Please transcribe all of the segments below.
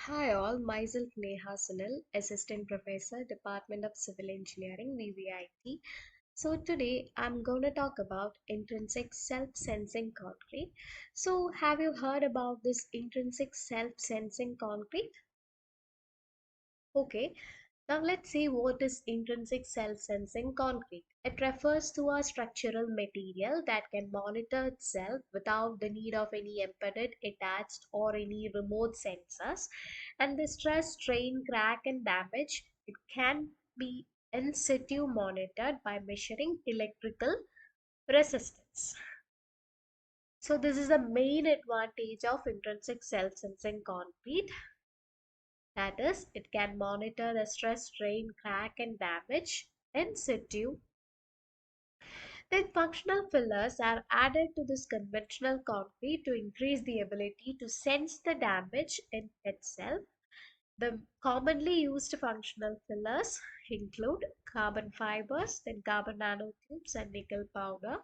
Hi all, myself Neha Sunil, Assistant Professor, Department of Civil Engineering, VVIT. So today I'm going to talk about intrinsic self-sensing concrete. So have you heard about this intrinsic self-sensing concrete? Okay, now let's see what is intrinsic self-sensing concrete. It refers to a structural material that can monitor itself without the need of any embedded, attached or any remote sensors. And the stress, strain, crack and damage, it can be in situ monitored by measuring electrical resistance. So this is the main advantage of intrinsic self-sensing concrete. That is, it can monitor the stress, strain, crack, and damage in situ. Then functional fillers are added to this conventional concrete to increase the ability to sense the damage in itself. The commonly used functional fillers include carbon fibers, then carbon nanotubes, and nickel powder.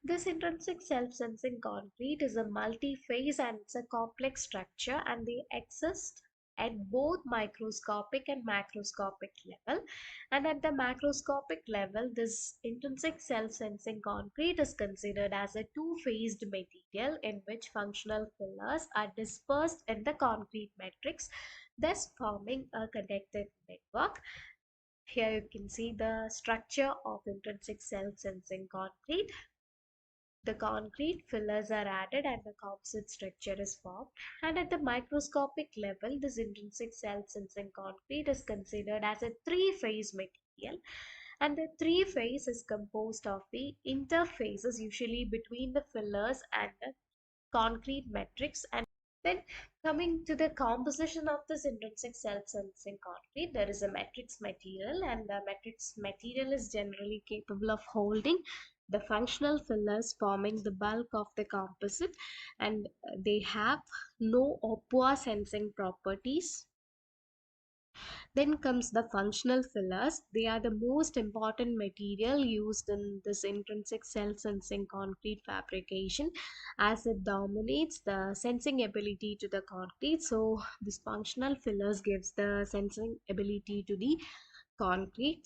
This intrinsic self-sensing concrete is a multi-phase and it's a complex structure, and they exist at both microscopic and macroscopic level. And at the macroscopic level, this intrinsic self-sensing concrete is considered as a two-phased material in which functional fillers are dispersed in the concrete matrix, thus forming a connected network. Here you can see the structure of intrinsic self-sensing concrete. The concrete fillers are added and the composite structure is formed. And at the microscopic level, this intrinsic self-sensing concrete is considered as a three-phase material. And the three-phase is composed of the interfaces, usually between the fillers and the concrete matrix. And then coming to the composition of this intrinsic self-sensing concrete, there is a matrix material, and the matrix material is generally capable of holding the functional fillers forming the bulk of the composite, and they have no or poor sensing properties. Then comes the functional fillers. They are the most important material used in this intrinsic self-sensing concrete fabrication, as it dominates the sensing ability to the concrete. So this functional fillers gives the sensing ability to the concrete.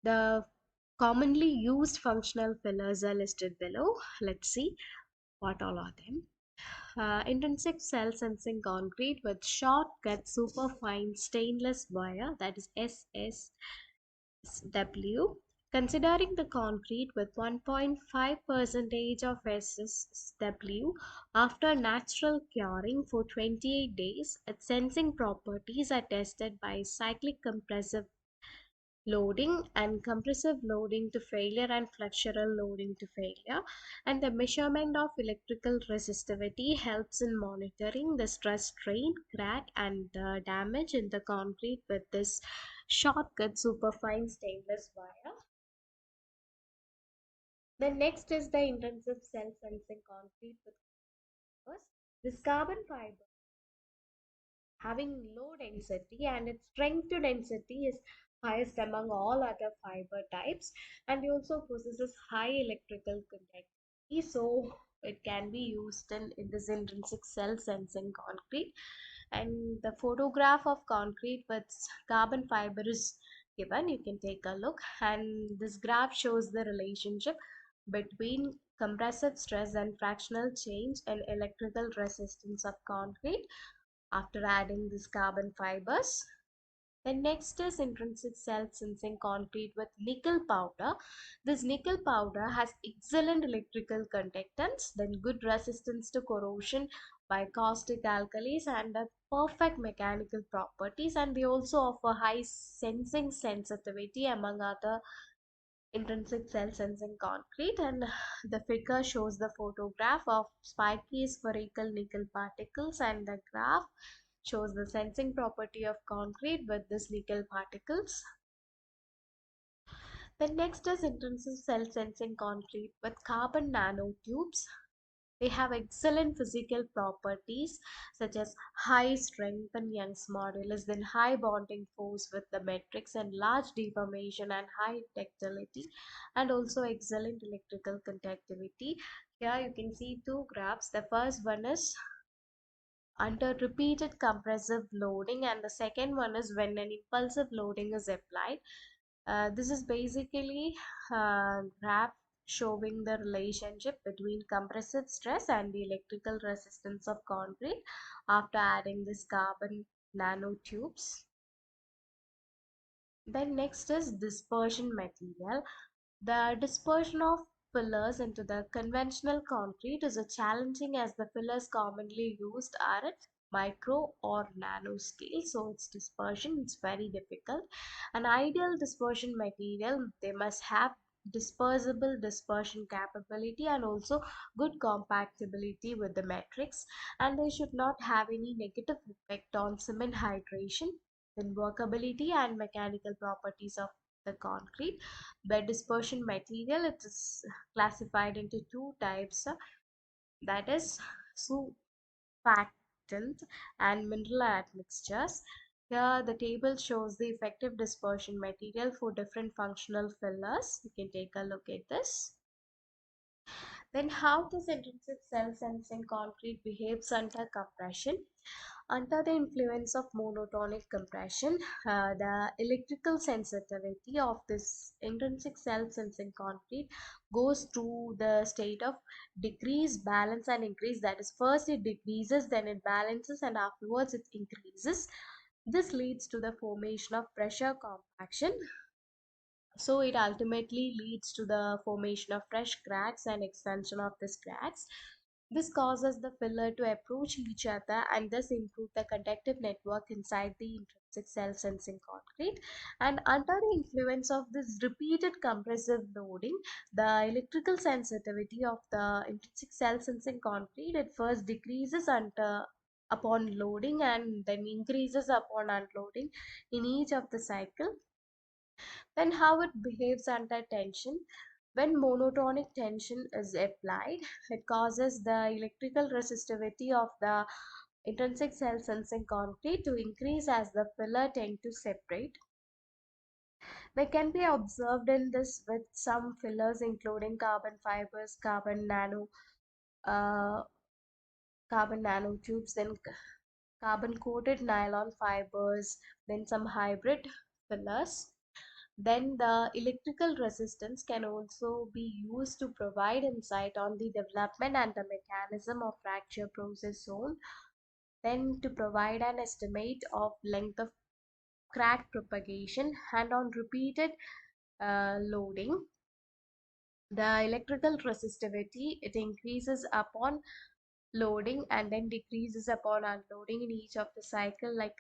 The commonly used functional fillers are listed below. Let's see what all are them. Intrinsic cell sensing concrete with shortcut superfine stainless wire, that is SSW. Considering the concrete with 1.5 percentage of SSW after natural curing for 28 days, its sensing properties are tested by cyclic compressive loading and compressive loading to failure and flexural loading to failure. And the measurement of electrical resistivity helps in monitoring the stress, strain, crack and damage in the concrete with this shortcut superfine stainless wire. The next is the intensive cell sensing concrete with fibers. This carbon fiber having low density and its strength to density is highest among all other fiber types, and it also possesses high electrical conductivity, so it can be used in this intrinsic cell sensing concrete. And the photograph of concrete with carbon fiber is given. You can take a look, and this graph shows the relationship between compressive stress and fractional change and electrical resistance of concrete after adding these carbon fibers. The next is intrinsic self-sensing concrete with nickel powder. This nickel powder has excellent electrical conductance, then good resistance to corrosion by caustic alkalis, and a perfect mechanical properties, and they also offer high sensing sensitivity among other intrinsic cell sensing concrete. And the figure shows the photograph of spiky spherical nickel particles, and the graph shows the sensing property of concrete with these nickel particles. The next is intrinsic cell sensing concrete with carbon nanotubes. They have excellent physical properties such as high strength and Young's modulus, then high bonding force with the matrix and large deformation and high ductility, and also excellent electrical conductivity. Here you can see two graphs. The first one is under repeated compressive loading, and the second one is when an impulsive loading is applied. This is basically a graph showing the relationship between compressive stress and the electrical resistance of concrete after adding this carbon nanotubes. Then next is dispersion material. The dispersion of fillers into the conventional concrete is a challenging as the fillers commonly used are at micro or nano scale, so its dispersion is very difficult. An ideal dispersion material, they must have dispersible dispersion capability and also good compactability with the matrix, and they should not have any negative effect on cement hydration, then workability and mechanical properties of the concrete. The dispersion material, it is classified into two types, that is surfactant and mineral admixtures. Here the table shows the effective dispersion material for different functional fillers. You can take a look at this. Then how does intrinsic cell sensing concrete behaves under compression? Under the influence of monotonic compression, the electrical sensitivity of this intrinsic self-sensing concrete goes through the state of decrease, balance, and increase. That is, first it decreases, then it balances, and afterwards it increases. This leads to the formation of pressure compaction, so it ultimately leads to the formation of fresh cracks and expansion of these cracks. This causes the filler to approach each other and thus improve the conductive network inside the intrinsic cell sensing concrete. And under the influence of this repeated compressive loading, the electrical sensitivity of the intrinsic cell sensing concrete at first decreases upon loading and then increases upon unloading in each of the cycle. Then how it behaves under tension. When monotonic tension is applied, it causes the electrical resistivity of the intrinsic cell sensing concrete to increase as the filler tend to separate. They can be observed in this with some fillers including carbon fibers, uh, carbon nanotubes, then carbon coated nylon fibers, then some hybrid fillers. Then the electrical resistance can also be used to provide insight on the development and the mechanism of fracture process zone. Then to provide an estimate of length of crack propagation, and on repeated loading, the electrical resistivity, it increases upon loading and then decreases upon unloading in each of the cycle, like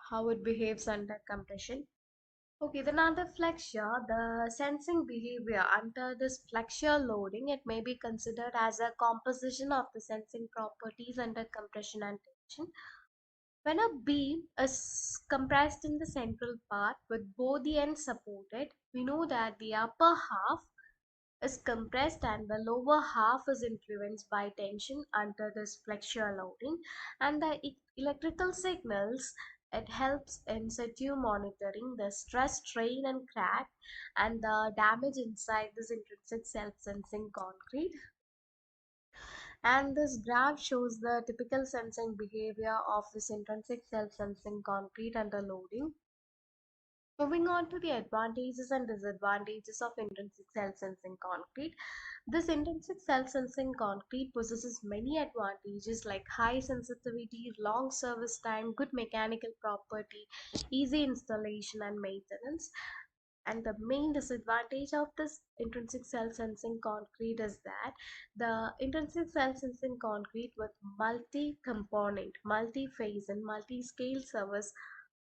how it behaves under compression. Okay, then under flexure, the sensing behavior under this flexure loading, it may be considered as a composition of the sensing properties under compression and tension. When a beam is compressed in the central part with both the ends supported, we know that the upper half is compressed and the lower half is influenced by tension under this flexure loading, and the electrical signals, it helps in situ monitoring the stress, strain, and crack and the damage inside this intrinsic self-sensing concrete. And this graph shows the typical sensing behavior of this intrinsic self-sensing concrete under loading. Moving on to the advantages and disadvantages of intrinsic self-sensing concrete. This intrinsic self-sensing concrete possesses many advantages like high sensitivity, long service time, good mechanical property, easy installation and maintenance. And the main disadvantage of this intrinsic self-sensing concrete is that the intrinsic self-sensing concrete with multi-component, multi-phase and multi-scale service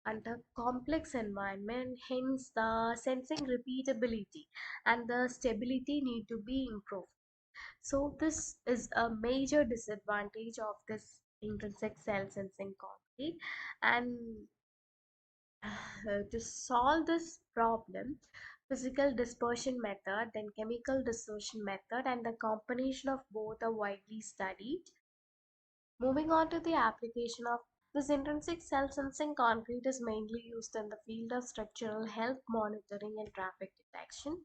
under complex environment, hence the sensing repeatability and the stability need to be improved. So this is a major disadvantage of this intrinsic cell sensing concrete. And to solve this problem, physical dispersion method, then chemical dissociation method, and the combination of both are widely studied. Moving on to the application of this intrinsic self-sensing concrete is mainly used in the field of structural health monitoring and traffic detection.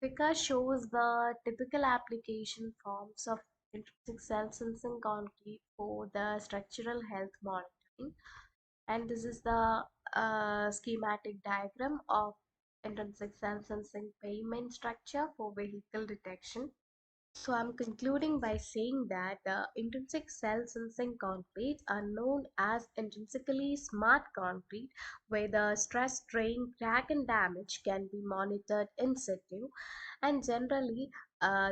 Figure shows the typical application forms of intrinsic self-sensing concrete for the structural health monitoring. And this is the schematic diagram of intrinsic self-sensing pavement structure for vehicle detection. So I'm concluding by saying that the intrinsic cell-sensing concrete are known as intrinsically smart concrete, where the stress, strain, crack, and damage can be monitored in situ, and generally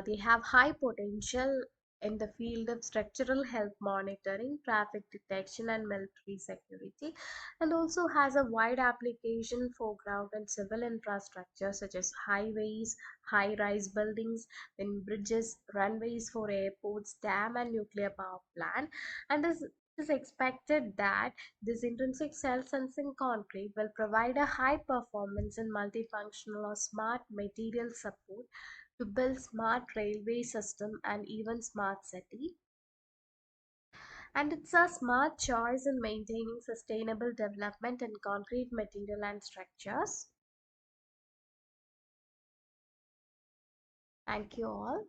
they have high potential in the field of structural health monitoring, traffic detection, and military security, and also has a wide application for ground and civil infrastructure such as highways, high-rise buildings, then bridges, runways for airports, dam, and nuclear power plant. And this is expected that this intrinsic self-sensing concrete will provide a high performance and multifunctional or smart material support to build smart railway system and even smart city. And it's a smart choice in maintaining sustainable development in concrete material and structures. Thank you all.